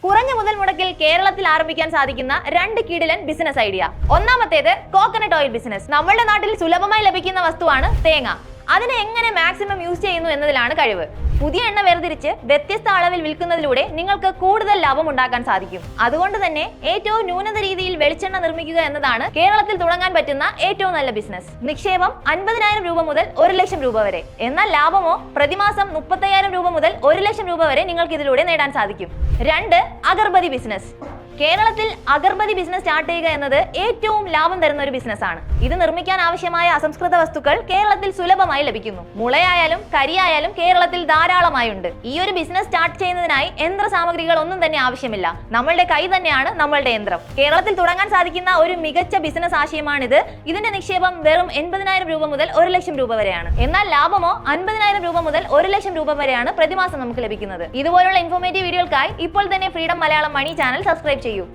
കുറഞ്ഞ മുതൽ മുടക്കിൽ കേരളത്തിൽ ആരംഭിക്കാൻ സാധിക്കുന്ന 2 കിടിലൻ ബിസിനസ് ഐഡിയ. ഒന്നാമത്തേത് കോക്കനട്ട് ഓയിൽ ബിസിനസ്. നമ്മുടെ നാട്ടിൽ സുലഭമായി ലഭിക്കുന്ന വസ്തുവാണ് തേങ്ങ. അതിനെ എങ്ങനെ മാക്സിമം യൂസ് ചെയ്യുന്നു എന്നതിലാണ് കഴിവ്. പുതിയ എണ്ണ വേർതിരിച്ച് വ്യത്യസ്ത അളവിൽ വിൽക്കുന്നതിലൂടെ നിങ്ങൾക്ക് കൂടുതൽ ലാഭം ഉണ്ടാക്കാൻ സാധിക്കും. അതുകൊണ്ട് തന്നെ ഏറ്റവും ന്യൂനത രീതിയിൽ വെളിച്ചെണ്ണ നിർമ്മിക്കുക എന്നതാണ് കേരളത്തിൽ തുടങ്ങാൻ പറ്റുന്ന ഏറ്റവും നല്ല ബിസിനസ്. നിക്ഷേപം 50,000 രൂപ മുതൽ 1 ലക്ഷം രൂപ വരെ. എന്നാൽ ലാഭമോ പ്രതിമാസം 30,000 രൂപ മുതൽ 1 ലക്ഷം രൂപ വരെ നിങ്ങൾക്ക് ഇതിലൂടെ നേടാൻ സാധിക്കും. 2. അഗർബത്തി ബിസിനസ്. കേരളത്തിൽ അഗർബത്തി ബിസിനസ് സ്റ്റാർട്ട് ചെയ്യുക എന്നത് ഏറ്റവും ലാഭം തരുന്ന ഒരു ബിസിനസ് ആണ്. ഇത് നിർമ്മിക്കാൻ ആവശ്യമായ അസംസ്കൃത വസ്തുക്കൾ കേരളത്തിൽ സുലഭമായി ലഭിക്കുന്നു. മുളയായാലും കരിയായാലും കേരളത്തിൽ ധാരാളമായി ഉണ്ട്. ഈ ഒരു ബിസിനസ് സ്റ്റാർട്ട് ചെയ്യുന്നതിനായി യന്ത്ര സാമഗ്രികൾ ഒന്നും തന്നെ ആവശ്യമില്ല. നമ്മളുടെ കൈ തന്നെയാണ് നമ്മളുടെ യന്ത്രം. കേരളത്തിൽ തുടങ്ങാൻ സാധിക്കുന്ന ഒരു മികച്ച ബിസിനസ് ആശയമാണിത്. ഇതിന്റെ നിക്ഷേപം വെറും 80,000 രൂപ മുതൽ 1 ലക്ഷം രൂപ വരെയാണ്. എന്നാൽ ലാഭമോ 50,000 രൂപ മുതൽ 1 ലക്ഷം രൂപ വരെയാണ് പ്രതിമാസം നമുക്ക് ലഭിക്കുന്നത്. ഇതുപോലുള്ള ഇൻഫോർമേറ്റീവ് വീഡിയോകൾക്കായി ഇപ്പോൾ തന്നെ ഫ്രീഡം മലയാളം മണി ചാനൽ സബ്സ്ക്രൈബ് ചെയ്യൂ.